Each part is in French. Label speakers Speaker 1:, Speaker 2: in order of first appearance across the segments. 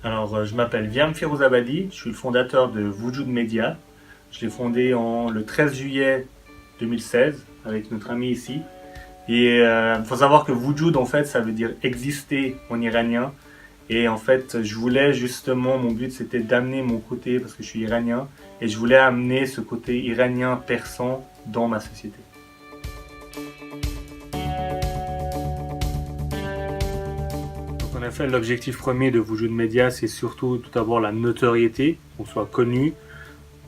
Speaker 1: Alors, je m'appelle Viam Firuzabadi, je suis le fondateur de Wujud Media. Je l'ai fondé le 13 juillet 2016 avec notre ami ici. Et il faut savoir que Wujud, en fait, ça veut dire exister en iranien. Et en fait, je voulais justement, mon but c'était d'amener mon côté, parce que je suis iranien, et je voulais amener ce côté iranien persan dans ma société. Donc en effet, l'objectif premier de Wujud Media, c'est surtout tout d'abord la notoriété, qu'on soit connu,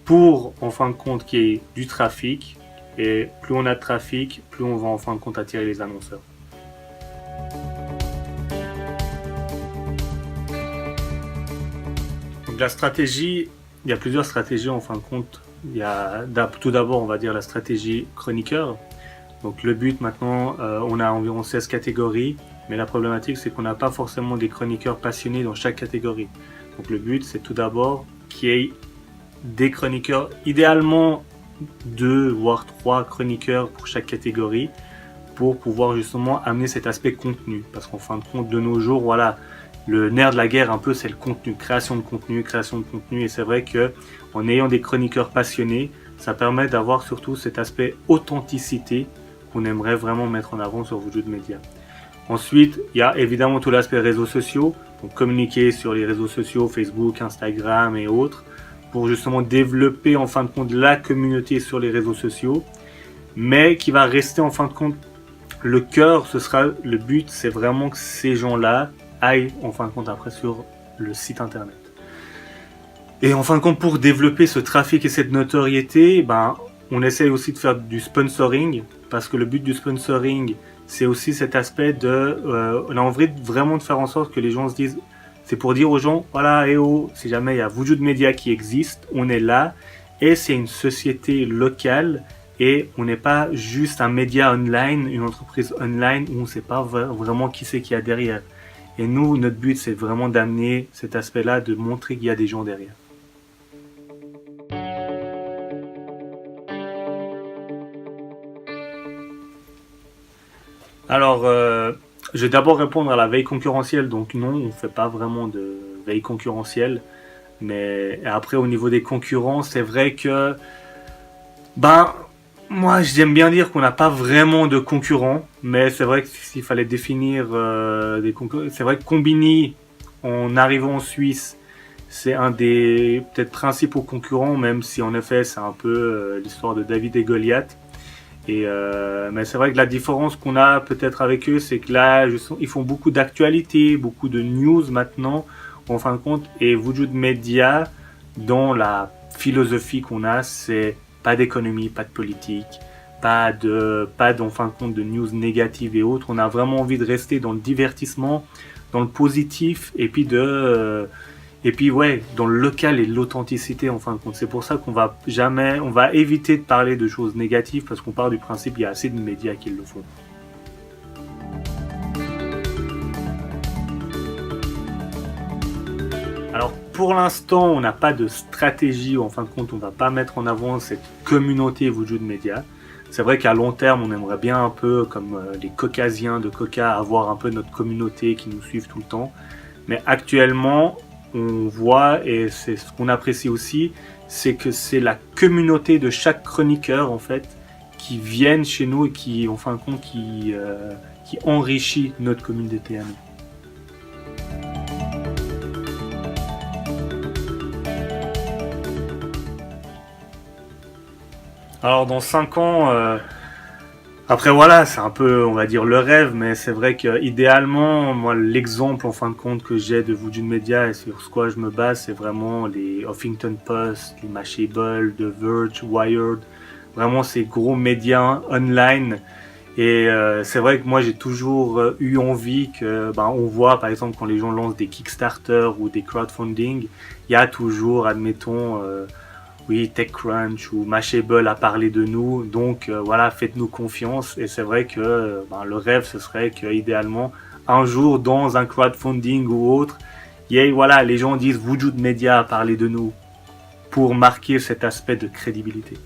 Speaker 1: pour en fin de compte qu'il y ait du trafic. Et plus on a de trafic, plus on va en fin de compte attirer les annonceurs. Donc la stratégie, il y a plusieurs stratégies en fin de compte. Il y a tout d'abord, on va dire la stratégie chroniqueur. Donc le but maintenant, on a environ 16 catégories, mais la problématique c'est qu'on n'a pas forcément des chroniqueurs passionnés dans chaque catégorie. Donc le but c'est tout d'abord qu'il y ait des chroniqueurs, idéalement 2 voire 3 chroniqueurs pour chaque catégorie, pour pouvoir justement amener cet aspect contenu. Parce qu'en fin de compte, de nos jours, voilà, le nerf de la guerre un peu c'est le contenu, création de contenu, et c'est vrai que en ayant des chroniqueurs passionnés, ça permet d'avoir surtout cet aspect authenticité qu'on aimerait vraiment mettre en avant sur Wujud Media. Ensuite, il y a évidemment tout l'aspect réseaux sociaux, donc communiquer sur les réseaux sociaux, Facebook, Instagram et autres, pour justement développer en fin de compte la communauté sur les réseaux sociaux, mais qui va rester en fin de compte le cœur, ce sera le but, c'est vraiment que ces gens-là aillent en fin de compte après sur le site internet. Et en fin de compte, pour développer ce trafic et cette notoriété, on essaye aussi de faire du sponsoring, parce que le but du sponsoring, c'est aussi cet aspect on a envie vraiment de faire en sorte que les gens se disent, c'est pour dire aux gens, voilà, si jamais il y a Wujud Media qui existe, on est là, et c'est une société locale, et on n'est pas juste un média online, une entreprise online, où on ne sait pas vraiment qui c'est qu'il y a derrière. Et nous, notre but, c'est vraiment d'amener cet aspect-là, de montrer qu'il y a des gens derrière. Alors, je vais d'abord répondre à la veille concurrentielle. Donc non, on ne fait pas vraiment de veille concurrentielle. Mais après, au niveau des concurrents, c'est vrai que... moi, j'aime bien dire qu'on n'a pas vraiment de concurrents. Mais c'est vrai que s'il fallait définir des concurrents... C'est vrai que Combini, en arrivant en Suisse, c'est un des peut-être principaux concurrents, même si en effet, c'est un peu l'histoire de David et Goliath. Mais c'est vrai que la différence qu'on a peut-être avec eux, c'est que là, ils font beaucoup d'actualités, beaucoup de news maintenant, en fin de compte. Et Wujud Media, dans la philosophie qu'on a, c'est pas d'économie, pas de politique, pas en fin de compte de news négatives et autres. On a vraiment envie de rester dans le divertissement, dans le positif, et puis ouais, dans le local et l'authenticité en fin de compte. C'est pour ça qu'on va éviter de parler de choses négatives, parce qu'on part du principe qu'il y a assez de médias qui le font. Alors pour l'instant, on n'a pas de stratégie, en fin de compte, on ne va pas mettre en avant cette communauté Wujud Media. C'est vrai qu'à long terme, on aimerait bien un peu, comme les caucasiens de Coca, avoir un peu notre communauté qui nous suive tout le temps. Mais actuellement, on voit, et c'est ce qu'on apprécie aussi, c'est que c'est la communauté de chaque chroniqueur en fait qui viennent chez nous et qui, en fin de compte, qui enrichit notre communauté à nous. Alors dans 5 ans, après voilà, c'est un peu, on va dire, le rêve, mais c'est vrai que idéalement, moi, l'exemple en fin de compte que j'ai de Wujud Media et sur quoi je me base, c'est vraiment les Huffington Post, les Mashable, The Verge, Wired, vraiment ces gros médias online. Et c'est vrai que moi, j'ai toujours eu envie que, on voit par exemple quand les gens lancent des Kickstarter ou des crowdfunding, il y a toujours, admettons, oui, TechCrunch ou Mashable à parler de nous, donc voilà, faites-nous confiance. Et c'est vrai que le rêve, ce serait que idéalement, un jour, dans un crowdfunding ou autre, voilà, les gens disent Wujud Media a parlé de nous, pour marquer cet aspect de crédibilité.